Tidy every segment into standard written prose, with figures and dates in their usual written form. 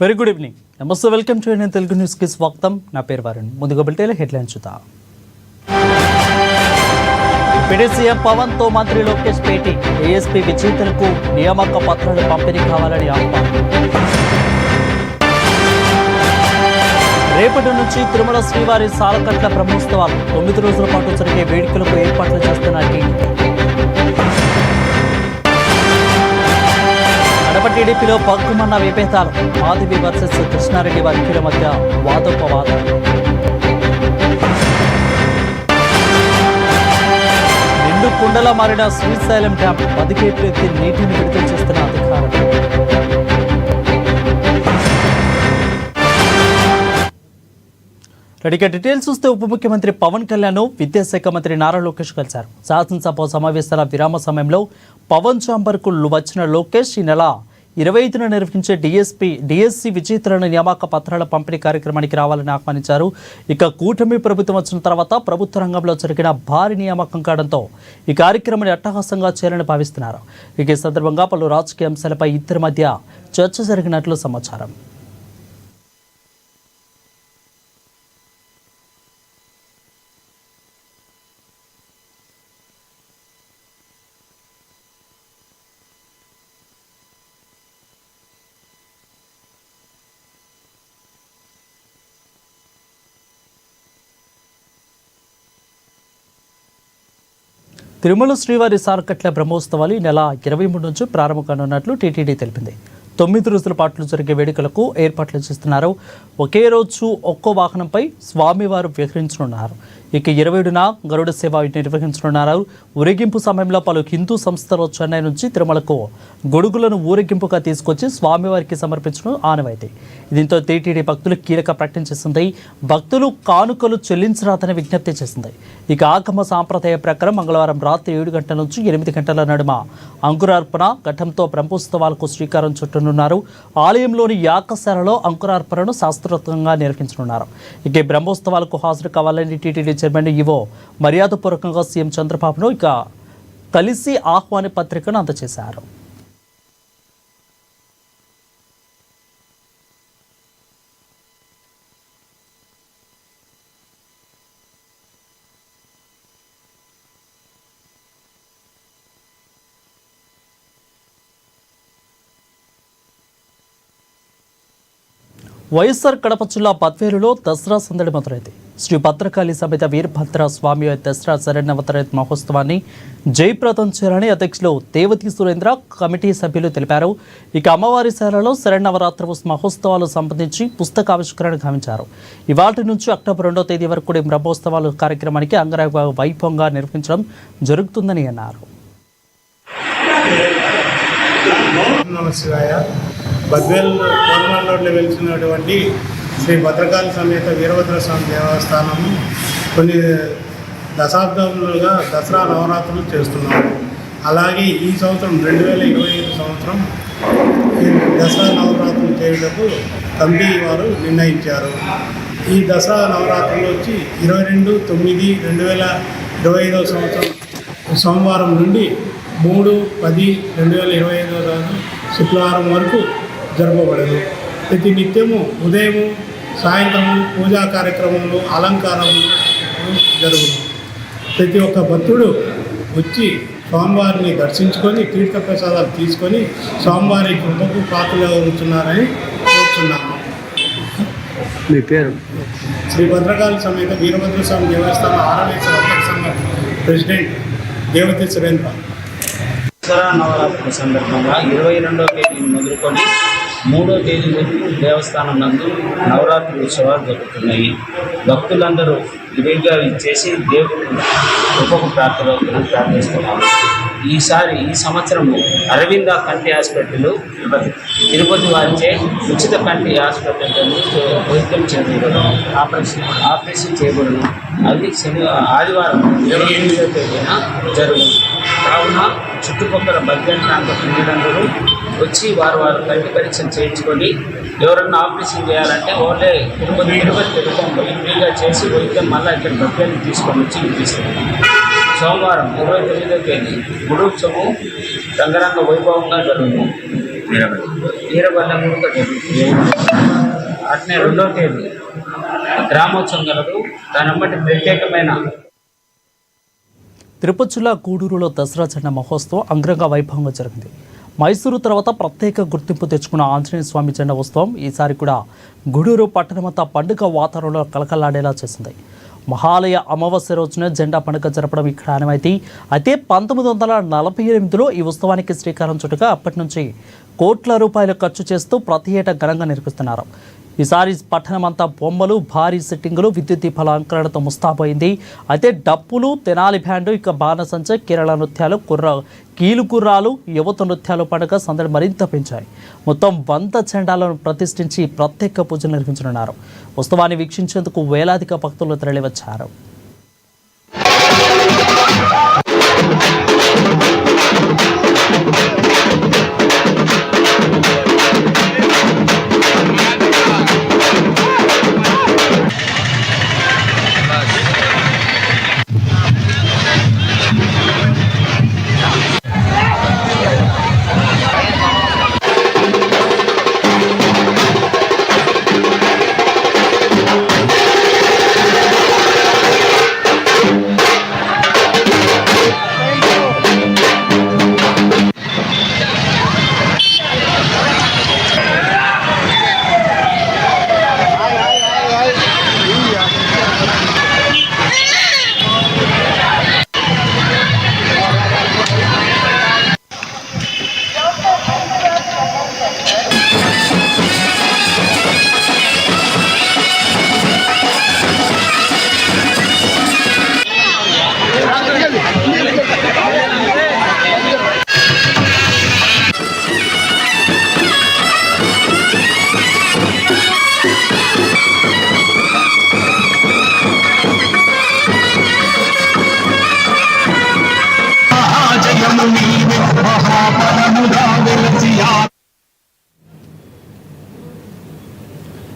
Very good evening, నమస్తే, welcome to నేను తెలుగు న్యూస్కి స్వాగతం. నా పేరు వరుణ్. ముందుగా బులెటిన్ల హెడ్లైన్స్ చూద్దాం. డిప్యూటీ సీఎం పవన్తో మంత్రి లోకేష్ భేటీ. ఏఎస్పీ విజేతలకు నియామక పత్రాలు పంపిణీ కావాలని ఆహ్వానం. రేపటి నుంచి తిరుమల శ్రీవారి సాలకట్ల బ్రహ్మోత్సవాలు 9 రోజుల పాటు జరిగే వేడుకలకు ఏర్పాట్లు చేస్తున్న టీడీపీ. కడప టీడీపీలో పక్కుమన్న విభేదాలు. మాధవి వర్సెస్ కృష్ణారెడ్డి వర్గీయుల మధ్య వాదోపవాదం. నిండు కుండలా మారిన శ్రీశైలం డ్యాం 10 గేట్లు ఎత్తి నీటిని విడుదల చేస్తున్న అధికారులు. రెడీగా డీటెయిల్స్ చూస్తే ఉప ముఖ్యమంత్రి పవన్ కళ్యాణ్ విద్యాశాఖ మంత్రి నారా లోకేష్ కలిశారు. శాసనసభ సమావేశాల విరామ సమయంలో పవన్ ఛాంబర్కు వచ్చిన లోకేష్ ఈ నెల 25న నిర్వహించే డిఎస్సి విజేతలను నియామక పత్రాల పంపిణీ కార్యక్రమానికి రావాలని ఆహ్వానించారు. ఇక కూటమి ప్రభుత్వం వచ్చిన తర్వాత ప్రభుత్వ రంగంలో జరిగిన భారీ నియామకం కావడంతో ఈ కార్యక్రమాన్ని అట్టహాసంగా చేయాలని భావిస్తున్నారు. ఇక ఈ సందర్భంగా పలు రాజకీయ అంశాలపై ఇద్దరి మధ్య చర్చ జరిగినట్లు సమాచారం. తిరుమల శ్రీవారి సాలకట్ల బ్రహ్మోత్సవాలు ఈ నెల 23 నుంచి ప్రారంభం కానున్నట్లు టీటీడీ తెలిపింది. 9 రోజుల పాటు జరిగే వేడుకలకు ఏర్పాట్లు చేస్తున్నారు. ఒకే రోజు ఒక్కో వాహనంపై స్వామివారు విహరించనున్నారు. ఇక 27న గరుడ సేవ నిర్వహించనున్నారు. ఊరేగింపు సమయంలో పలు హిందూ సంస్థలు చెన్నై నుంచి తిరుమలకు గొడుగులను ఊరేగింపుగా తీసుకొచ్చి స్వామివారికి సమర్పించడం ఆనవాయితీ. దీంతో టీటీడీ భక్తులు కీలక ప్రకటన చేసింది. భక్తులు కానుకలు చెల్లించరాదని విజ్ఞప్తి చేసింది. ఇక ఆగమ సాంప్రదాయ ప్రకారం మంగళవారం రాత్రి 7 గంటల నుంచి 8 గంటల నడుమ అంకురార్పణ ఘట్టంతో బ్రహ్మోత్సవాలకు శ్రీకారం చుట్టనున్నారు. ఆలయంలోని యాగశాలలో అంకురార్పణను శాస్త్రోక్తంగా నిర్వహించనున్నారు. ఇక బ్రహ్మోత్సవాలకు హాజరు కావాలని టీటీడీ చైర్మన్ ఈవో మర్యాదపూర్వకంగా సీఎం చంద్రబాబును కలిసి ఆహ్వాన పత్రికను అందజేశారు. వైఎస్ఆర్ కడప జిల్లా బద్వేలులో దసరా సందడి మొదలైంది. శ్రీ భద్రకాళి సమేత వీరభద్ర స్వామి దసరా శరణవరాత్రి మహోత్సవాన్ని జయప్రదం చేయాలని అధ్యక్షులు దేవతి సురేంద్ర కమిటీ సభ్యులు తెలిపారు. ఇక అమ్మవారి శాలలో శరణవరాత్రి మహోత్సవాలు సంబంధించి పుస్తకావిష్కరణ గావించారు. ఇవాటి నుంచి అక్టోబర్ 2వ తేదీ వరకు బ్రహ్మోత్సవాలు కార్యక్రమానికి అంగరంగ వైభవంగా నిర్వహించడం జరుగుతుందని అన్నారు. బద్వేల్ కోరమాల్లో వెలిసినటువంటి శ్రీ భద్రకాళి సమేత వీరభద్ర స్వామి దేవస్థానము కొన్ని దశాబ్దములుగా దసరా నవరాత్రులు చేస్తున్నాము. అలాగే ఈ సంవత్సరం 2025 సంవత్సరం దసరా నవరాత్రులు చేయుటకు కమిటీ వారు నిర్ణయించారు. ఈ దసరా నవరాత్రులు వచ్చి 22/9/2025 సంవత్సరం సోమవారం నుండి 3/10/2025 రోజు శుక్రవారం వరకు జరపబడదు. ప్రతి నిత్యము ఉదయము సాయంత్రము పూజా కార్యక్రమములు అలంకారములు జరుగును. ప్రతి ఒక్క భక్తుడు వచ్చి స్వామివారిని దర్శించుకొని తీర్థప్రసాదాలు తీసుకొని స్వామివారి కృపకు పాత్రలు అవుతున్నారని కోరుతున్నాము. మీ పేరు? శ్రీ భద్రకాళి సమేత వీరభద్ర స్వామి దేవస్థానం ఆరవేశ వర్తక సంఘం ప్రెసిడెంట్ దేవతి సురేంద్ర. దసరా నవరాత్రి సందర్భంగా 22వ తేదీ మొదలుకొని 3వ తేదీ వరకు దేవస్థానం నందు నవరాత్రి ఉత్సవాలు జరుగుతున్నాయి. భక్తులందరూ విరిగా ఇచ్చేసి దేవుడు కృపకు ప్రార్థిస్తున్నాము. ఈ సంవత్సరము అరవింద కంటి హాస్పిటల్ తిరుపతి వారిచే ఉచిత కంటి హాస్పిటల్ వైద్యం చేయబడను, ఆపరేషన్ చేయబడను. అది ఆదివారం 28వ తేదీన జరుగుతుంది. కావున చుట్టుపక్కల బద్వేల్ ప్రాంత ప్రజలందరూ వచ్చి వారు కంటి పరీక్షలు చేయించుకొని ఎవరన్నా ఆపరేషన్ చేయాలంటే వాళ్ళే తిరుపతి తిరుగుతాం ఫ్రీగా చేసి వైద్యం మళ్ళీ ఇక్కడ బద్వేల్ని తీసుకొని వచ్చి ఇప్పిస్తాం. సోమవారం 29వ తేదీ గుడోత్సవం రంగరంగ వైభవంగా జరుగుతుంది. వీరభద్రం అట్నే 2వ తేదీ గ్రామోత్సవం కలదు. దాన్ని బట్టి ప్రత్యేకమైన తిరుపతి జిల్లా గూడూరులో దసరా జెండా మహోత్సవం అంగరంగ వైభవంగా జరిగింది. మైసూరు తర్వాత ప్రత్యేక గుర్తింపు తెచ్చుకున్న ఆంజనేయ స్వామి జెండా ఉత్సవం ఈసారి కూడా గూడూరు పట్టణమంతా పండుగ వాతావరణంలో కలకలాడేలా చేసింది. మహాలయ అమావాస్య రోజున జెండా పండుగ జరపడం ఇక్కడ ఆనవాయితీ. అయితే 1948లో ఈ ఉత్సవానికి శ్రీకారం చుట్టగా అప్పటి నుంచి కోట్ల రూపాయలు ఖర్చు చేస్తూ ప్రతి ఏటా ఘనంగా నిర్వహిస్తున్నారు. ఈసారి పట్టణమంతా బొమ్మలు, భారీ సెట్టింగులు, విద్యుత్ దీపాల అలంకరణతో ముస్తాబోయింది. అయితే డప్పులు, తెనాలి బ్యాండు, ఇక బాణసంచ, కేరళ నృత్యాలు, కీలుగుర్రాలు, యువత నృత్యాలు పండుగ సందడి మరింత పెంచాయి. మొత్తం 100 జెండాలను ప్రతిష్ఠించి ప్రత్యేక పూజలు నిర్వహించనున్నారు. ఉత్సవాన్ని వీక్షించేందుకు వేలాదిగా భక్తులు తరలివచ్చారు.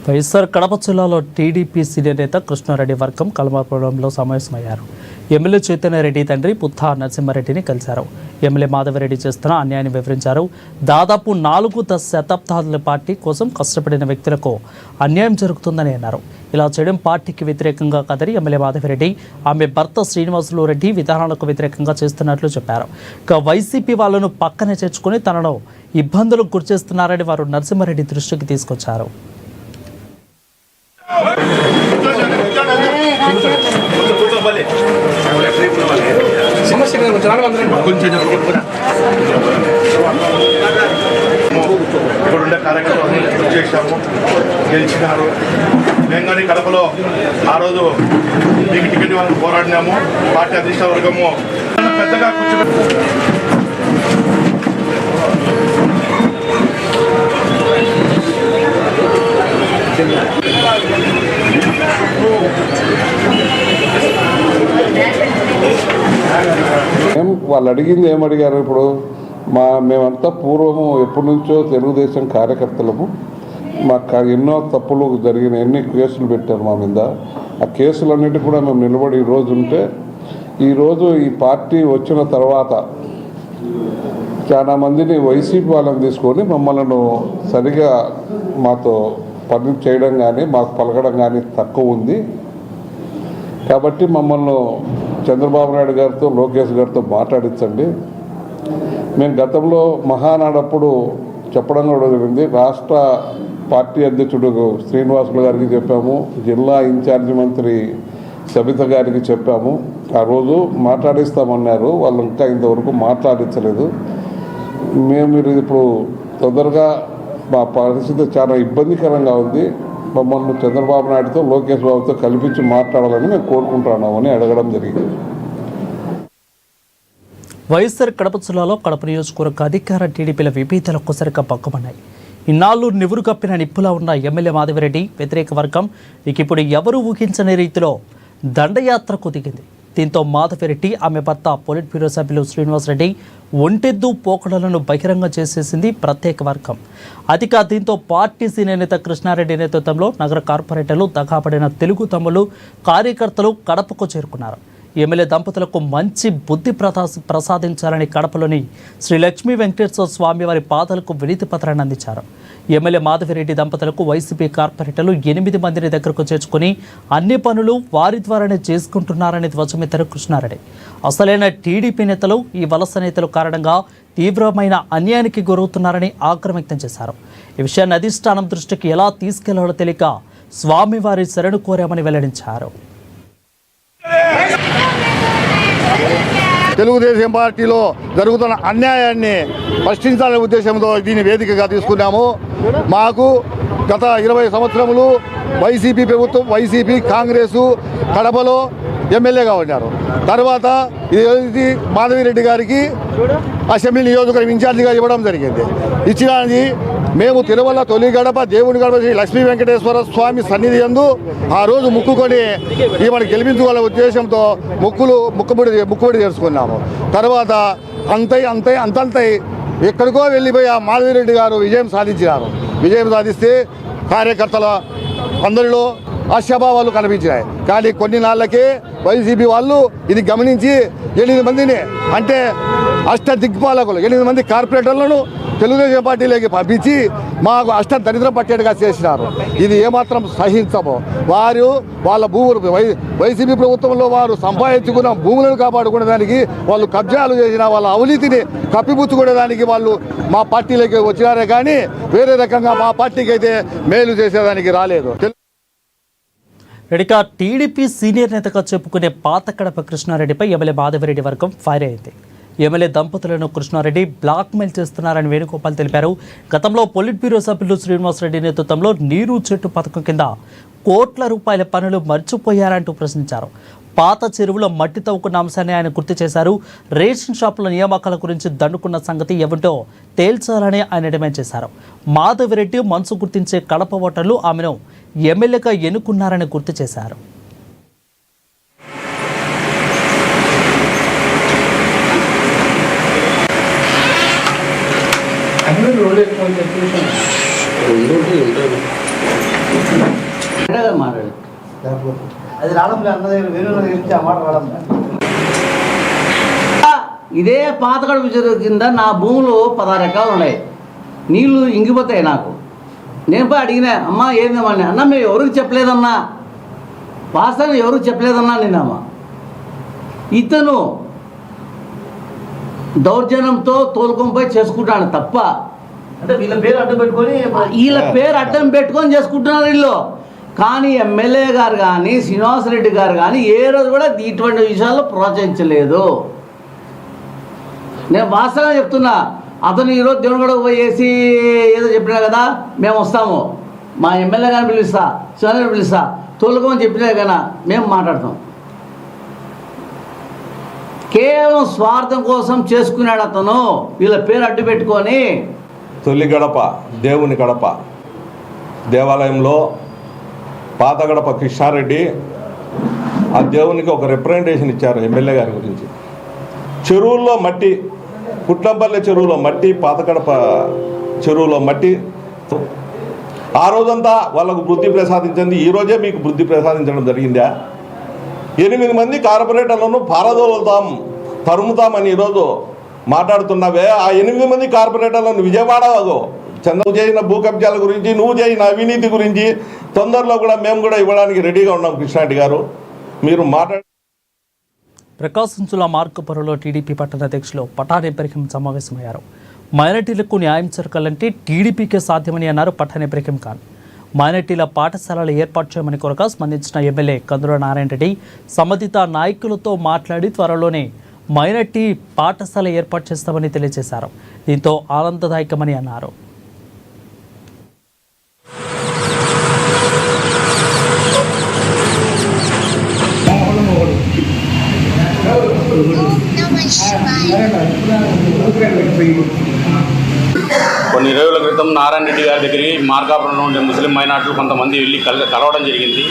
వైఎస్ఆర్ కడప జిల్లాలో టీడీపీ సీనియర్ నేత కృష్ణారెడ్డి వర్గం కల్మాపురంలో సమావేశమయ్యారు. ఎమ్మెల్యే చైతన్యరెడ్డి తండ్రి పుత్తా నరసింహారెడ్డిని కలిశారు. ఎమ్మెల్యే మాధవరెడ్డి చేస్తున్న అన్యాయాన్ని వివరించారు. దాదాపు 4 దశాబ్దాల పార్టీ కోసం కష్టపడిన వ్యక్తులకు అన్యాయం జరుగుతుందని అన్నారు. ఇలా చేయడం పార్టీకి వ్యతిరేకంగా కాదని ఎమ్మెల్యే మాధవరెడ్డి ఆమె భర్త శ్రీనివాసులు రెడ్డి విధానాలకు వ్యతిరేకంగా చేస్తున్నట్లు చెప్పారు. ఇక వైసీపీ వాళ్ళను పక్కనే చేర్చుకుని తనను ఇబ్బందులకు గురిచేస్తున్నారని వారు నరసింహారెడ్డి దృష్టికి తీసుకొచ్చారు. ఇక్కడుండే కార్యక్రమాలు చేశాము, గెలిచినారు. మేము కానీ కడపలో ఆ రోజు మీకు టికెట్ ఇవ్వాలని పోరాడినాము. పార్టీ అధిష్ట వర్గము పెద్దగా వాళ్ళు అడిగింది ఏమడిగారు? ఇప్పుడు మేమంతా పూర్వము ఎప్పటి నుంచో తెలుగుదేశం కార్యకర్తలము. మాకు ఎన్నో తప్పులు జరిగిన ఎన్ని కేసులు పెట్టారు మా మీద. ఆ కేసులన్నిటి కూడా మేము నిలబడి ఈరోజు ఉంటే, ఈరోజు ఈ పార్టీ వచ్చిన తర్వాత చాలా మందిని వైసీపీ వాళ్ళని తీసుకొని మమ్మల్ని సరిగా మాతో పని చేయడం కానీ మాకు పలకడం కానీ తక్కువ ఉంది. కాబట్టి మమ్మల్ని చంద్రబాబు నాయుడు గారితో, లోకేష్ గారితో మాట్లాడించండి. మేము గతంలో మహానాడప్పుడు చెప్పడం కూడా జరిగింది. రాష్ట్ర పార్టీ అధ్యక్షుడు శ్రీనివాసులు గారికి చెప్పాము, జిల్లా ఇన్ఛార్జి మంత్రి సబిత గారికి చెప్పాము. ఆ రోజు మాట్లాడిస్తామన్నారు. వాళ్ళు ఇంకా ఇంతవరకు మాట్లాడించలేదు. మీరు ఇప్పుడు తొందరగా మా పరిస్థితి చాలా ఇబ్బందికరంగా ఉంది. మమ్మల్ని చంద్రబాబు నాయుడుతో, లోకేష్ బాబుతో కల్పించి మాట్లాడాలని మేము కోరుకుంటున్నామని అడగడం జరిగింది. వైఎస్ఆర్ కడప జిల్లాలో కడప నియోజకవర్గ అధికార టీడీపీల విభేదాలు ఒక్కసారిగా పక్కమన్నాయి. ఇన్నాళ్ళు నివురు కప్పిన నిప్పులా ఉన్న ఎమ్మెల్యే మాధవరెడ్డి వ్యతిరేక వర్గం ఇప్పుడు ఎవరూ ఊహించని రీతిలో దండయాత్రకు దిగింది. దీంతో మాధవరెడ్డి, ఆమె భర్త పొలిట్ బ్యూరో సభ్యులు శ్రీనివాసరెడ్డి ఒంటెద్దు పోకడలను బహిరంగ చేసేసింది ప్రత్యేక వర్గం. అధిక దీంతో పార్టీ సీనియర్ నేత కృష్ణారెడ్డి నేతృత్వంలో నగర కార్పొరేటర్లు, దగాపడిన తెలుగు తమ్ముళ్ళు, కార్యకర్తలు కడపకు చేరుకున్నారు. ఎమ్మెల్యే దంపతులకు మంచి బుద్ధి ప్రసాదించాలని కడపలోని శ్రీ లక్ష్మీ వెంకటేశ్వర స్వామి వారి పాదాలకు వినతి పత్రాన్ని అందించారు. ఎమ్మెల్యే మాధవిరెడ్డి దంపతులకు వైసీపీ కార్పొరేటర్లు 8 మందిని దగ్గరకు చేర్చుకుని అన్ని పనులు వారి ద్వారానే చేసుకుంటున్నారని ధ్వజమెత్తారు కృష్ణారెడ్డి. అసలైన టీడీపీ నేతలు ఈ వలస నేతల కారణంగా తీవ్రమైన అన్యాయానికి గురవుతున్నారని ఆగ్రహం వ్యక్తం చేశారు. ఈ విషయాన్ని అధిష్టానం దృష్టికి ఎలా తీసుకెళ్లాలో తెలియక స్వామివారి శరణు కోరామని వెల్లడించారు. తెలుగుదేశం పార్టీలో జరుగుతున్న అన్యాయాన్ని ప్రశ్నించాలనే ఉద్దేశంతో దీన్ని వేదికగా తీసుకున్నాము. మాకు గత 20 సంవత్సరములు వైసీపీ ప్రభుత్వం, వైసీపీ కాంగ్రెసు కడపలో ఎమ్మెల్యేగా ఉన్నారు. తర్వాత ఇది మాధవిరెడ్డి గారికి అసెంబ్లీ నియోజకవర్గం ఇన్ఛార్జిగా ఇవ్వడం జరిగింది. ఇచ్చినది మేము తిరుమల తొలి గడప దేవుని గడప శ్రీ లక్ష్మీ వెంకటేశ్వర స్వామి సన్నిధి యందు ఆ రోజు ముక్కుకొని ఈమెను గెలిపించుకోవాలనే ఉద్దేశంతో ముక్కుబడి చేసుకున్నాము. తర్వాత అంతంతై ఎక్కడికో వెళ్ళిపోయి ఆ మాధవిరెడ్డి గారు విజయం సాధించినారు. విజయం సాధిస్తే కార్యకర్తల అందరిలో ఆశాభావాలు కనిపించాయి. కానీ కొన్ని నాళ్ళకే వైసీపీ వాళ్ళు ఇది గమనించి 8 మందిని, అంటే అష్ట దిగ్పాలకులు 8 మంది కార్పొరేటర్లను తెలుగుదేశం పార్టీలోకి పంపించి మాకు అష్ట దరిద్రం పట్టేట్టుగా చేసినారు. ఇది ఏమాత్రం సహించము. వారు వాళ్ళ భూములు వైసీపీ ప్రభుత్వంలో వారు సంపాదించుకున్న భూములను కాపాడుకునేదానికి, వాళ్ళు కబ్జాలు చేసిన వాళ్ళ అవినీతిని కప్పిపుచ్చుకునేదానికి వాళ్ళు మా పార్టీలోకి వచ్చినారే కానీ వేరే రకంగా మా పార్టీకి అయితే మేలు చేసేదానికి రాలేదు. ఇక టీడీపీ సీనియర్ నేతగా చెప్పుకునే పాతకడప కృష్ణారెడ్డిపై ఎమ్మెల్యే మాధవిరెడ్డి వర్గం ఫైర్ అయింది. ఎమ్మెల్యే దంపతులను కృష్ణారెడ్డి బ్లాక్మెయిల్ చేస్తున్నారని వేణుగోపాల్ తెలిపారు. గతంలో పొలిట్ బ్యూరో సభ్యులు శ్రీనివాసరెడ్డి నేతృత్వంలో నీరు చెట్టు పథకం కింద కోట్ల రూపాయల పనులు మర్చిపోయారంటూ ప్రశ్నించారు. పాత చెరువులో మట్టి తవ్వుకున్న అంశాన్ని ఆయన గుర్తు చేశారు. రేషన్ షాపుల నియామకాల గురించి దండుకున్న సంగతి ఏమిటో తేల్చాలని ఆయన డిమాండ్ చేశారు. మాధవిరెడ్డి మనసు గుర్తించే కడప ఓటర్లు ఆమెను ఎమ్మెల్యేగా ఎన్నుకున్నారని గుర్తు చేశారు. ఇదే పాతగడ చెరువు కింద నా భూములు 16 ఎకరాలు ఉన్నాయి. నీళ్లు ఇంగిపోతాయి. నాకు నేను పోయి అడిగినా, అమ్మ ఏందమ్మా అన్న, మేము ఎవరికి చెప్పలేదన్నా, వాస్తవం ఎవరికి చెప్పలేదన్నా నిన్నమ్మా. ఇతను దౌర్జన్యంతో తోలుకొని పోయి చేసుకుంటాను తప్ప, అంటే వీళ్ళ పేరు అడ్డం పెట్టుకొని చేసుకుంటున్నారు వీళ్ళు. కానీ ఎమ్మెల్యే గారు కానీ శ్రీనివాసరెడ్డి గారు కానీ ఏ రోజు కూడా ఇటువంటి విషయాల్లో ప్రోత్సహించలేదు. నేను వాస్తవంగా చెప్తున్నా. అతను ఈరోజు దేవుని కూడా పోయేసి ఏదో చెప్పినా కదా, మేము వస్తాము, మా ఎమ్మెల్యే గారిని పిలుస్తా, శ్రీనివాసరెడ్డి పిలుస్తా, తోలుకోమని చెప్పినా కదా మేము మాట్లాడతాం. కేవలం స్వార్థం కోసం చేసుకున్నాడు అతను. వీళ్ళ పేరు అడ్డు పెట్టుకొని తొలి గడప దేవుని గడప దేవాలయంలో పాత గడప కృష్ణారెడ్డి ఆ దేవునికి ఒక రిప్రజెంటేషన్ ఇచ్చారు ఎమ్మెల్యే గారి గురించి. చెరువుల్లో మట్టి, పుట్లంపల్లె చెరువులో మట్టి, పాత గడప చెరువులో మట్టి, ఆ రోజంతా వాళ్ళకు బుద్ధి ప్రసాదించింది. ఈరోజే మీకు బుద్ధి ప్రసాదించడం జరిగిందా? 8 మంది కార్పొరేటర్లను తరుముతామని ఈరోజు మాట్లాడుతున్నావే. ఆ 8 మంది కార్పొరేటర్లను విజయవాడ చంద్రబాబు చేసిన భూ కబ్జాల గురించి, నువ్వు చేసిన అవినీతి గురించి తొందరలో కూడా మేము కూడా ఇవ్వడానికి రెడీగా ఉన్నాం. కృష్ణారెడ్డి గారు, మీరు ప్రకాశం జిల్లా మార్కపురంలో టీడీపీ పట్టణ అధ్యక్షులు పఠాన్ ఇబ్రహీం సమావేశమయ్యారు. మైనార్టీలకు న్యాయం జరగాలంటే టీడీపీకే సాధ్యమని అన్నారు పఠాన్ ఇబ్రహీం ఖాన్. మైనార్టీల పాఠశాలలు ఏర్పాటు చేయమని కోరగా స్పందించిన ఎమ్మెల్యే కందుల నారాయణ రెడ్డి సంబంధిత నాయకులతో మాట్లాడి త్వరలోనే మైనార్టీ పాఠశాల ఏర్పాటు చేస్తామని తెలియజేశారు. దీంతో ఆనందదాయకమని అన్నారు. కొన్ని రోజుల క్రితం నారాయణ రెడ్డి గారి దగ్గరికి మార్కాపురంలో ఉండే ముస్లిం మైనార్టీలు కొంతమంది వెళ్ళి కలవడం జరిగింది.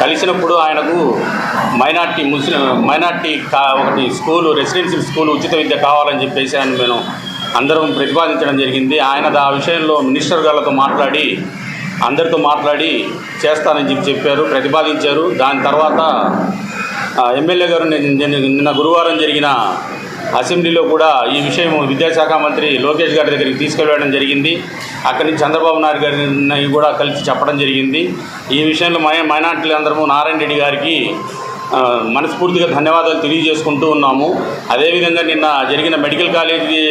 కలిసినప్పుడు ఆయనకు మైనార్టీ ఒకటి స్కూలు, రెసిడెన్షియల్ స్కూలు ఉచిత విద్య కావాలని చెప్పేసి ఆయన మేము అందరం ప్రతిపాదించడం జరిగింది. ఆయన ఆ విషయంలో మినిస్టర్ గారితో మాట్లాడి అందరితో మాట్లాడి చేస్తానని చెప్పారు, ప్రతిపాదించారు. దాని తర్వాత ఎమ్మెల్యే గారు నిన్న గురువారం జరిగిన అసెంబ్లీలో కూడా ఈ విషయం విద్యాశాఖ మంత్రి లోకేష్ గారి దగ్గరికి తీసుకెళ్ళడం జరిగింది. అక్కడి నుంచి చంద్రబాబు నాయుడు గారిని కూడా కలిసి చెప్పడం జరిగింది. ఈ విషయంలో మైనార్టీలు అందరము నారాయణ రెడ్డి గారికి మనస్ఫూర్తిగా ధన్యవాదాలు తెలియజేసుకుంటూ ఉన్నాము. అదేవిధంగా నిన్న జరిగిన మెడికల్ కాలేజీ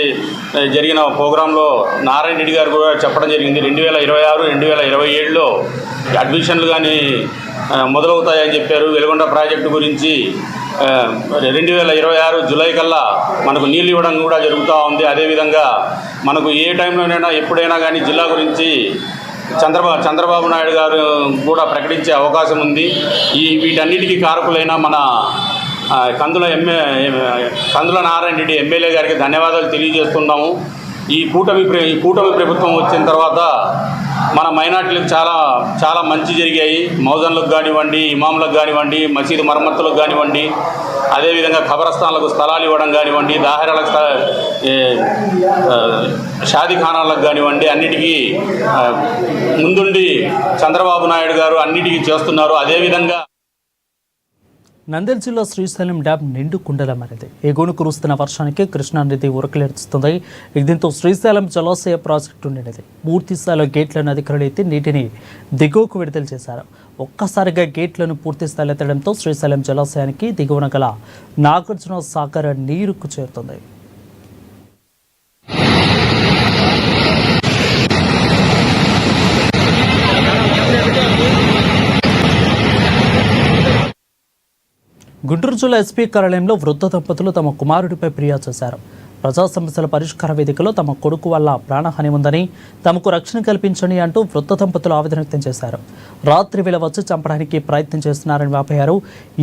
జరిగిన ప్రోగ్రాంలో నారాయణ రెడ్డి గారు కూడా చెప్పడం జరిగింది. 2026, 2027లో అడ్మిషన్లు కానీ మొదలవుతాయని చెప్పారు. వెలుగొండ ప్రాజెక్టు గురించి 2026 జూలై కల్లా మనకు నీళ్ళు ఇవ్వడం కూడా జరుగుతూ ఉంది. అదేవిధంగా మనకు ఏ టైంలోనైనా ఎప్పుడైనా కానీ జిల్లా గురించి చంద్రబాబు నాయుడు గారు కూడా ప్రకటించే అవకాశం ఉంది. వీటన్నిటికీ కారకులైన మన కందుల నారాయణ రెడ్డి ఎమ్మెల్యే గారికి ధన్యవాదాలు తెలియజేస్తున్నాము. ఈ కూటమి ప్రభుత్వం వచ్చిన తర్వాత మన మైనార్టీలకు చాలా మంచి జరిగాయి. మౌజన్లకు కానివ్వండి, ఇమాంలకు కానివ్వండి, మసీదు మరమ్మతులకు కానివ్వండి, అదేవిధంగా ఖబరస్థాన్లకు స్థలాలు ఇవ్వడం కానివ్వండి, దాహరాలకు షాదీఖానాలకు కానివ్వండి, అన్నిటికీ ముందుండి చంద్రబాబు నాయుడు గారు అన్నిటికీ చేస్తున్నారు. అదేవిధంగా నంద్యాల జిల్లా శ్రీశైలం డ్యామ్ నిండు కుండలా మారింది. ఎగువను కురుస్తున్న వర్షానికి కృష్ణానది ఉరకలెడుస్తుంది. దీంతో శ్రీశైలం జలాశయ ప్రాజెక్టు నిండిది. పూర్తి స్థాయిలో గేట్లను అధికారులు ఎత్తి నీటిని దిగువకు విడుదల చేశారు. ఒక్కసారిగా గేట్లను పూర్తి స్థాయిలో ఎత్తడంతో శ్రీశైలం జలాశయానికి దిగువన గల నాగార్జున సాగర్ నీరుకు చేరుతుంది. గుంటూరు జిల్లా ఎస్పీ కార్యాలయంలో వృద్ధ దంపతులు తమ కుమారుడిపై ఫిర్యాదు చేశారు. ప్రజా సమస్యల పరిష్కార వేదికలో తమ కొడుకు వల్ల ప్రాణహాని ఉందని, తమకు రక్షణ కల్పించండి అంటూ వృద్ధ దంపతులు ఆవేదన వ్యక్తం చేశారు. రాత్రి వేళ వచ్చి చంపడానికి ప్రయత్నం చేస్తున్నారని వాపోయారు.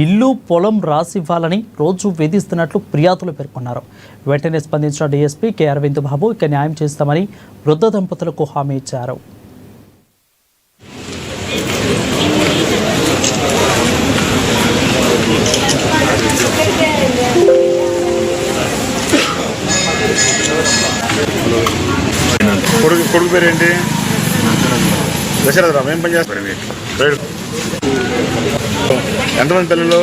ఇల్లు పొలం రాసివ్వాలని రోజు వేధిస్తున్నట్లు ఫిర్యాదులు పేర్కొన్నారు. వెంటనే స్పందించిన డీఎస్పీ కె అరవింద్ బాబు ఇక న్యాయం చేస్తామని వృద్ధ దంపతులకు హామీ ఇచ్చారు. కొడుకు పేరేంటి? దశరథరావు. ఏం పని చేస్తారు? ఎంతమంది పిల్లలు?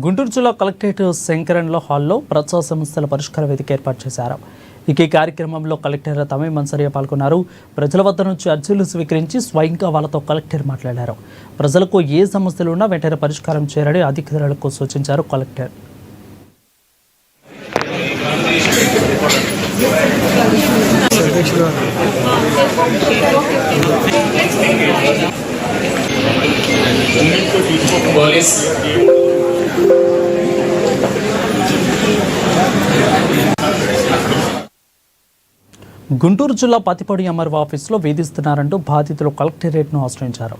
గుంటూరు జిల్లా కలెక్టరేట్ శంకరన్ల హాల్లో ప్రజా సమస్యల పరిష్కార వేదిక ఏర్పాటు చేశారు. ఈ కార్యక్రమంలో కలెక్టర్ తమీం అన్సారియా పాల్గొన్నారు. ప్రజల వద్ద నుంచి అర్జీలు స్వీకరించి స్వయంగా వాళ్ళతో కలెక్టర్ మాట్లాడారు. ప్రజలకు ఏ సమస్యలు ఉన్నా వెంటనే పరిష్కారం చేయాలని అధికారులకు సూచించారు కలెక్టర్. గుంటూరు జిల్లా పత్తిపాడు ఎంఆర్ఓ ఆఫీసులో వేధిస్తున్నారంటూ బాధితులు కలెక్టరేట్ను ఆశ్రయించారు.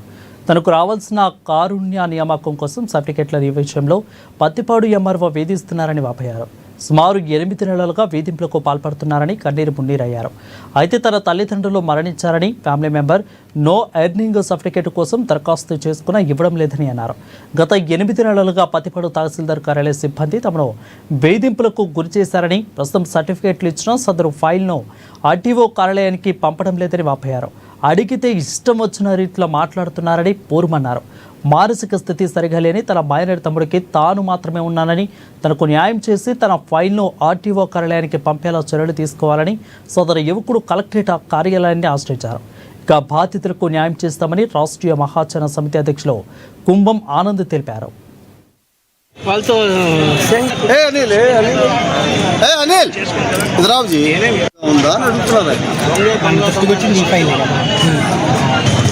తనకు రావాల్సిన కారుణ్య నియామకం కోసం సర్టిఫికెట్ల విషయంలో పత్తిపాడు ఎంఆర్ఓ వేధిస్తున్నారని వాపోయారు. సుమారు 8 నెలలుగా వేధింపులకు పాల్పడుతున్నారని కన్నీరు మున్నీరయ్యారు. అయితే తన తల్లిదండ్రులు మరణించారని, family member no earning certificate కోసం దరఖాస్తు చేసుకున్నా ఇవ్వడం లేదని అన్నారు. గత 8 నెలలుగా పత్తిపాడు తహసీల్దార్ కార్యాలయ సిబ్బంది తమను వేధింపులకు గురి చేశారని, ప్రస్తుతం సర్టిఫికేట్లు ఇచ్చినా సదరు ఫైల్ను ఆర్టీఓ కార్యాలయానికి పంపడం లేదని వాపోయారు. అడిగితే ఇష్టం వచ్చిన రీతిలో మాట్లాడుతున్నారని పోరుమన్నారు. మానసిక స్థితి సరిగా లేని తన మైనర్ తమ్ముడికి తాను మాత్రమే ఉన్నానని, తనకు న్యాయం చేసి తన ఫైల్ను ఆర్టీఓ కార్యాలయానికి పంపేలా చర్యలు తీసుకోవాలని సోదరు యువకుడు కలెక్టరేట్ కార్యాలయాన్ని ఆశ్రయించారు. ఇక బాధితులకు న్యాయం చేస్తామని రాష్ట్రీయ మహాజన సమితి అధ్యక్షులు కుంభం ఆనంద్ తెలిపారు.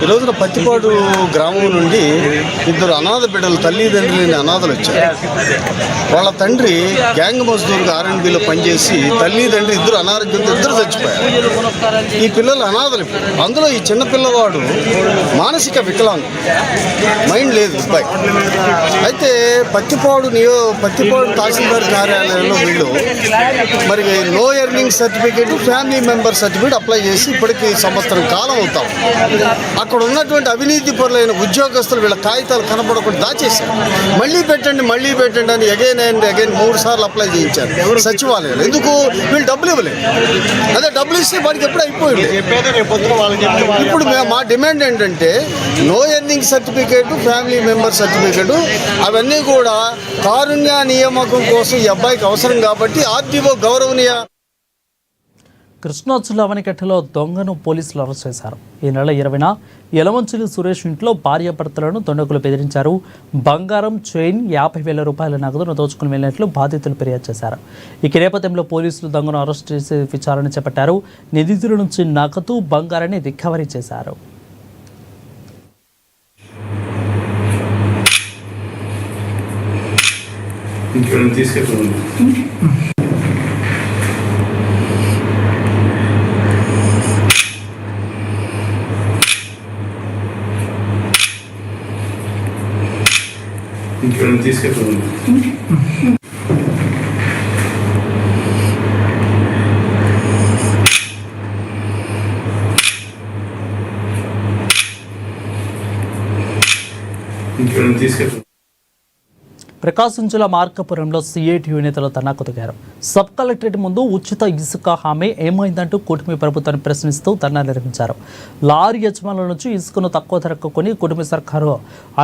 ఈ రోజున పత్తిపాడు గ్రామం నుండి 2 అనాథ బిడ్డలు, తల్లిదండ్రులని అనాథలు వచ్చారు. వాళ్ళ తండ్రి గ్యాంగ్ మజ్దూర్గా R&Bలో పనిచేసి తల్లిదండ్రి 2 అనారోగ్యంతో 2 చచ్చిపోయారు. ఈ పిల్లలు అనాథలు. అందులో ఈ చిన్న పిల్లవాడు మానసిక వికలాంగం, మైండ్ లేదు అబ్బాయి. అయితే పత్తిపాడు తహసీల్దార్ కార్యాలయంలో వీళ్ళు మరి no earning certificate, family member certificate apply చేసి ఇప్పటికి సంవత్సరం కాలం అవుతాం. అక్కడ ఉన్నటువంటి అవినీతి పరులైన ఉద్యోగస్తులు వీళ్ళ కాగితాలు కనపడకుండా దాచేశారు. మళ్ళీ పెట్టండి అని అగైన్ అండ్ అగైన్ 3 సార్లు అప్లై చేయించారు సచివాలయాలు. ఎందుకు? వీళ్ళు డబ్బులు ఇవ్వలేదు. అదే డబ్బులు ఇస్తే వాడికి ఎప్పుడు అయిపోయింది. ఇప్పుడు మా డిమాండ్ ఏంటంటే no earning certificate, family member certificate అవన్నీ కూడా కారుణ్య నియామకం కోసం ఈ అబ్బాయికి అవసరం కాబట్టి ఆర్డీఓ గౌరవనీయ. కృష్ణా జిల్లా అవనికట్టలో దొంగను పోలీసులు అరెస్ట్ చేశారు. ఈ నెల 20న యలమంచిలి సురేష్ ఇంట్లో భార్యాభర్తలను దొండకులు బెదిరించారు. బంగారం, చైన్, 50,000 రూపాయల నగదును దోచుకుని వెళ్ళినట్లు బాధితులు ఫిర్యాదు చేశారు. ఈ నేపథ్యంలో పోలీసులు దొంగను అరెస్ట్ చేసి విచారణ చేపట్టారు. నిందితుల నుంచి నగదు, బంగారాన్ని రికవరీ చేశారు. ప్రకాశం జిల్లా మార్కాపురంలో సిఐటియు నేతలు ధర్నాకు సబ్ కలెక్టరేట్ ముందు ఉచిత ఇసుక హామీ ఏమైందంటూ కూటమి ప్రభుత్వాన్ని ప్రశ్నిస్తూ ధర్నా నిర్వహించారు. లారీ యజమానుల నుంచి ఇసుకను తక్కువ ధరకు కొని కూటమి సర్కారు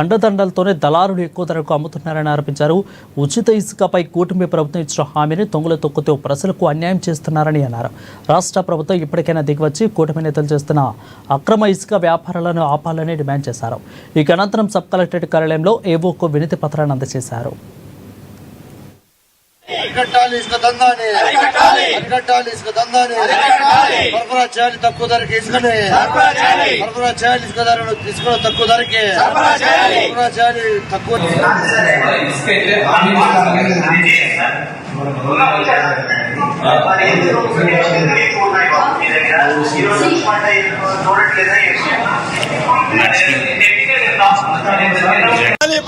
అండదండలతోనే దళారులు ఎక్కువ ధరకు అమ్ముతున్నారని ఆరోపించారు. ఉచిత ఇసుకపై కూటమి ప్రభుత్వం ఇచ్చిన హామీని తొంగలు తొక్కుతూ ప్రజలకు అన్యాయం చేస్తున్నారని అన్నారు. రాష్ట్ర ప్రభుత్వం ఇప్పటికైనా దిగివచ్చి కూటమి నేతలు చేస్తున్న అక్రమ ఇసుక వ్యాపారాలను ఆపాలని డిమాండ్ చేశారు. ఇక అనంతరం సబ్ కలెక్టరేట్ కార్యాలయంలో ఏవోకు వినతి పత్రాన్ని అందజేశారు. సరఫరా చేయాలి తక్కువ ధరకి ఇసుకని, సరఫరా చేయాలి ఇసుక తక్కువ ధరకి, సరఫరా చేయాలి తక్కువ.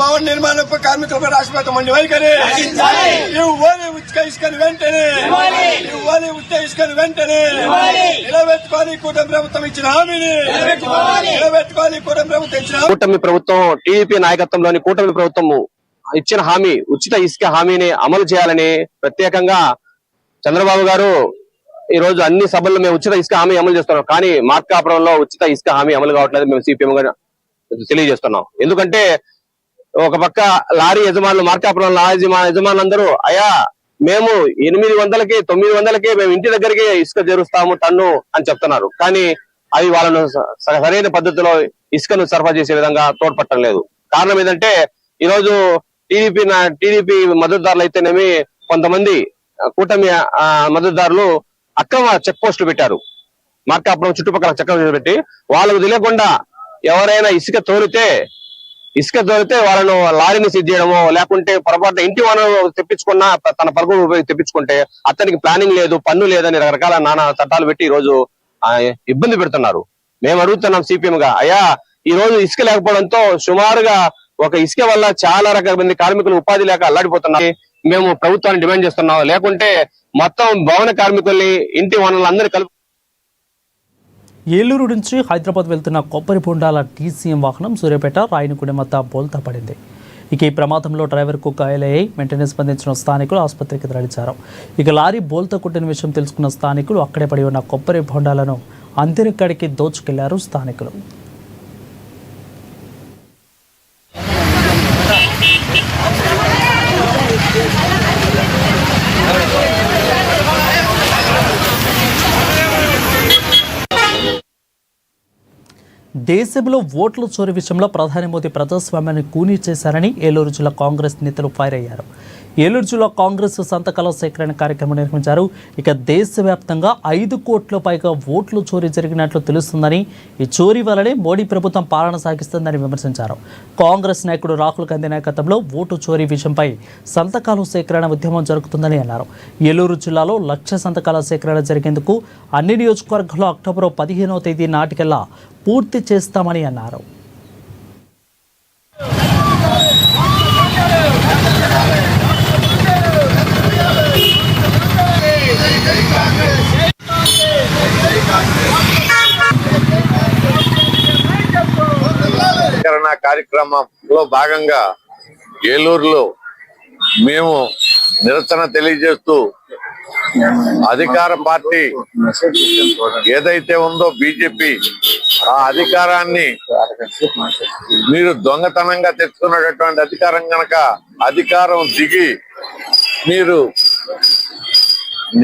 భవన నిర్మాణ కార్మికులకు రాష్ట్ర మండి వైఖరి ఉచిత ఇసుకని వెంటనే నిలబెట్టుకోవాలి. కూటమి ప్రభుత్వం ఇచ్చిన హామీని నిలబెట్టుకోవాలి. కూటమి ప్రభుత్వం, టీడీపీ నాయకత్వంలోని కూటమి ప్రభుత్వం ఇచ్చిన హామీ, ఉచిత ఇసుక హామీని అమలు చేయాలని ప్రత్యేకంగా చంద్రబాబు గారు ఈ రోజు అన్ని సభల్లో మేము ఉచిత ఇసుక హామీ అమలు చేస్తున్నాం. కానీ మార్కాపురంలో ఉచిత ఇసుక హామీ అమలు కావట్లేదు. మేము సిపిఎం గా తెలియజేస్తున్నాం. ఎందుకంటే ఒక పక్క లారీ యజమానులు, మార్కాపురం యజమానులందరూ అయ్యా మేము 800కి 900కి మేము ఇంటి దగ్గరికి ఇసుక చేరుస్తాము టన్ను అని చెప్తున్నారు. కానీ అవి వాళ్ళను సరైన పద్ధతిలో ఇసుకను సరఫరా చేసే విధంగా తోడ్పట్టడం లేదు. కారణం ఏంటంటే ఈరోజు టీడీపీ మద్దతుదారులు అయితేనేమి కొంతమంది కూటమి మద్దతుదారులు అక్రమ చెక్ పోస్టులు పెట్టారు. మార్కాపురం చుట్టుపక్కల చెక్ పోస్టులు పెట్టి వాళ్ళకు తెలియకుండా ఎవరైనా ఇసుక తోలితే వాళ్ళను లారీని సీజ్ చేయడమో, లేకుంటే పొరపాటున ఇంటి వనరు తెప్పించుకున్నా తన పరుగులు తెప్పించుకుంటే అతనికి ప్లానింగ్ లేదు, పన్ను లేదని రకరకాల నానా చట్టాలు పెట్టి ఈ రోజు ఇబ్బంది పెడుతున్నారు. మేము అడుగుతున్నాం సిపిఎం గా, అయ్యా ఈ రోజు ఇసుక లేకపోవడంతో సుమారుగా ఒక ఇసుక వల్ల చాలా రకాల మంది కార్మికులు ఉపాధి లేక అల్లాడిపోతున్నారు. మేము ప్రభుత్వాన్ని డిమాండ్ చేస్తున్నాం. లేకుంటే మొత్తం భవన కార్మికుల్ని, ఇంటి వనరులందరినీ కలుపు. ఏలూరు నుంచి హైదరాబాద్ వెళ్తున్న కొబ్బరి బొండాల టీసీఎం వాహనం సూర్యాపేట రాయనగూడెం వద్ద బోల్తా పడింది. ఇక ఈ ప్రమాదంలో డ్రైవర్కు గాయాలయ్యాయి. వెంటనే స్పందించిన స్థానికులు ఆసుపత్రికి తరలించారు. ఇక లారీ బోల్తా కొట్టిన విషయం తెలుసుకున్న స్థానికులు అక్కడే పడి ఉన్న కొబ్బరి బొండాలను అంతరిక్కడికి దోచుకెళ్లారు స్థానికులు. దేశంలో ఓట్ల చోరీ విషయంలో ప్రధాని మోదీ ప్రజాస్వామ్యాన్ని కూనీ చేశారని ఏలూరు జిల్లా కాంగ్రెస్ నేతలు ఫైర్ అయ్యారు. ఏలూరు జిల్లా కాంగ్రెస్ సంతకాల సేకరణ కార్యక్రమం నిర్వహించారు. ఇక దేశవ్యాప్తంగా 5 కోట్ల పైగా ఓట్లు చోరీ జరిగినట్లు తెలుస్తుందని, ఈ చోరీ వల్లనే మోడీ ప్రభుత్వం పాలన సాగిస్తుందని విమర్శించారు. కాంగ్రెస్ నాయకుడు రాహుల్ గాంధీ నాయకత్వంలో ఓటు చోరీ విషయంపై సంతకాల సేకరణ ఉద్యమం జరుగుతుందని అన్నారు. ఏలూరు జిల్లాలో 1,00,000 సంతకాల సేకరణ జరిగేందుకు అన్ని నియోజకవర్గాల్లో అక్టోబర్ 15వ తేదీ నాటికల్లా పూర్తి చేస్తామని అన్నారు. ఆధునీకరణ కార్యక్రమంలో భాగంగా ఏలూరులో మేము నిరసన తెలియజేస్తూ అధికార పార్టీ ఏదైతే ఉందో బీజేపీ ఆ అధికారాన్ని మీరు దొంగతనంగా తెచ్చుకున్నటువంటి అధికారం గనక అధికారం దిగి మీరు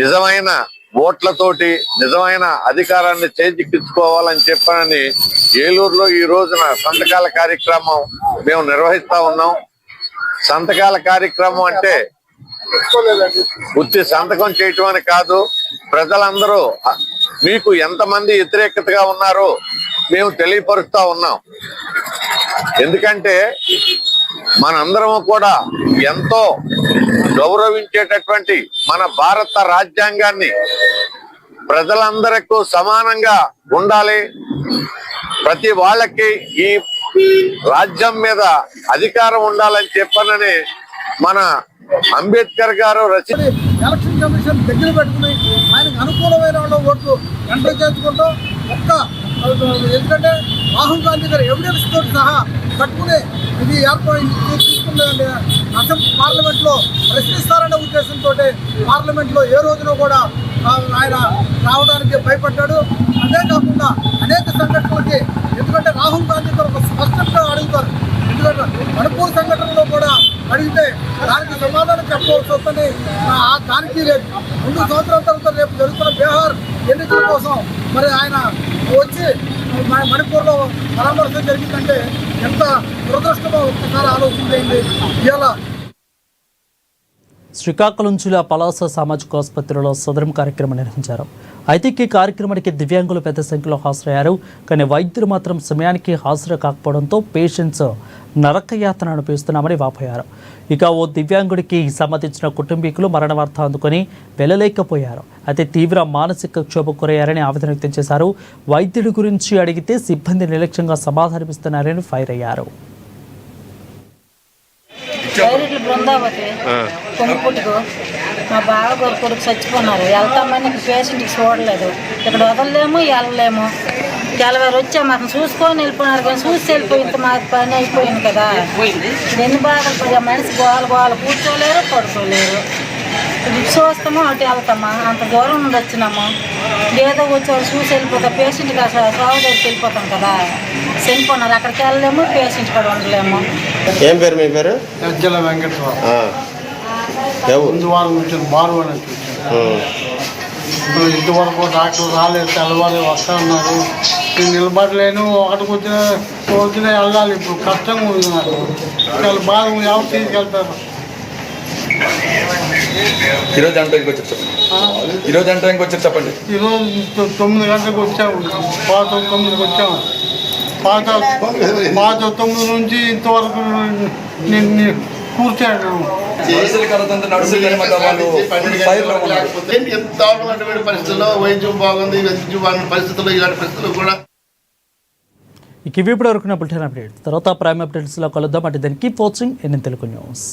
నిజమైన ఓట్లతోటి నిజమైన అధికారాన్ని చేజిక్కించుకోవాలని చెప్పని ఏలూరులో ఈ రోజున సంతకాల కార్యక్రమం మేము నిర్వహిస్తా ఉన్నాం. సంతకాల కార్యక్రమం అంటే ఉత్తి సంతకం చేయటం అని కాదు, ప్రజలందరూ మీకు ఎంతమంది వ్యతిరేకతగా ఉన్నారో మేము తెలియపరుస్తా ఉన్నాం. ఎందుకంటే మనందరము కూడా ఎంతో గౌరవించేటటువంటి మన భారత రాజ్యాంగాన్ని ప్రజలందరికీ సమానంగా ఉండాలి, ప్రతి వాళ్ళకి ఈ రాజ్యం మీద అధికారం ఉండాలని చెప్పనని మన అంబేద్కర్ గారు ఎలక్షన్ కమిషన్ దగ్గర పెట్టుకుని ఆయనకు అనుకూలమైన వాళ్ళ ఓట్లు ఎంటర్ చేసుకుంటూ ఎందుకంటే రాహుల్ గాంధీ గారు ఎవిడెన్స్ తోటి సహా పట్టుకుని ఇది తీసుకునే పార్లమెంట్ లో ప్రశ్నిస్తారనే ఉద్దేశంతో పార్లమెంట్ లో ఏ రోజున కూడా ఆయన రావడానికి భయపడ్డాడు. అంతేకాకుండా అనేక సంఘటనలకి ఎందుకంటే రాహుల్ గాంధీ గారు ఒక స్పష్టంగా అడుగుతారు. ఎందుకంటే మణిపూర్ సంఘటనలో కూడా అడిగితే దానికి సమాధానం చెప్పవలసి వస్తుంది. దానికి 2 సంవత్సరాల తర్వాత రేపు జరుగుతున్న బీహార్ ఎన్నికల కోసం మరి ఆయన వచ్చి మణిపూర్లో పరామర్శ జరిగిందంటే ఎంత దురదృష్టమో ఒక్కసారి ఆలోచించండి. ఇలా శ్రీకాకుళం జిల్లా పలాస సామాజిక ఆసుపత్రిలో సదరం కార్యక్రమం నిర్వహించారు. అయితే ఈ కార్యక్రమానికి దివ్యాంగులు పెద్ద సంఖ్యలో హాజరయ్యారు. కానీ వైద్యులు మాత్రం సమయానికి హాజరు కాకపోవడంతో పేషెంట్స్ నరకయాతన అనిపిస్తున్నామని వాపోయారు. ఇక ఓ దివ్యాంగుడికి సంబంధించిన కుటుంబీకులు మరణ వార్త అందుకొని వెళ్ళలేకపోయారు. అయితే తీవ్ర మానసిక క్షోభకు గురయ్యారని ఆవేదన వ్యక్తం చేశారు. వైద్యుడి గురించి అడిగితే సిబ్బంది నిర్లక్ష్యంగా సమాధానమిస్తున్నారని ఫైర్ అయ్యారు. డైరెక్ట్ బృందావతి కొమ్ముపుట్టుకు మా బావ కొడుకు చచ్చిపోయినారు. వెళ్తామని పేషెంట్కి చూడలేదు. ఇక్కడ వదలలేము వెళ్ళలేము. తెల్లవారు వచ్చాము అతను చూసుకొని వెళ్ళిపోయినారు. కానీ చూసి వెళ్ళిపోయింది మా పని అయిపోయింది కదా. ఎన్ని బాధలు మనిషి గోలు కూర్చోలేరు పడుకోలేరు. ఇటు చూస్తాము అటు వెళ్తామా అంత దూరం నుండి వచ్చినాము. ఏదో వచ్చేవాళ్ళు చూసి వెళ్ళిపోతాం. పేషెంట్కి అసలు సాగు దగ్గరికి వెళ్ళిపోతాం కదా. చనిపోయినారు. అక్కడికి వెళ్ళలేము, పేషెంట్ కూడా ఉండలేము. ఏం పేరు మీ పేరు? గజ్జల వెంకటరావు. ముందువారం నుంచి బారు అని ఇప్పుడు ఇంతవరకు డాక్టర్ రాలేదు. తెల్లవారు వస్తా ఉన్నారు. నేను నిలబడలేను. ఒకటికి వచ్చిన వెళ్ళాలి. ఇప్పుడు కష్టంగా ఉంది నాకు. చాలా బాగా ఎవరు తీసుకెళ్తారు. ఈరోజు ఎంత టైంకి వచ్చారు చెప్పండి. ఈరోజు ఎంత టైంకి వచ్చారు చెప్పండి. ఈరోజు 9 గంటలకు వచ్చాము. పాత 9కి వచ్చాము. పాత 9 నుంచి ఇంతవరకు నేను కూర్చోను. ఎంత దారుణమైన పరిస్థితుల్లో వైద్యం బాగుంది, పరిస్థితుల్లో ఇలాంటి పరిస్థితుల్లో కూడా. ఇక ఇవి ఇప్పుడు వరకు బులెటిన్ అప్డేట్. తర్వాత ప్రైమ్ అప్డేట్స్లో కలుద్దాం. అంటే దానికి వాచింగ్ ఎన్ఎన్ తెలుగు న్యూస్.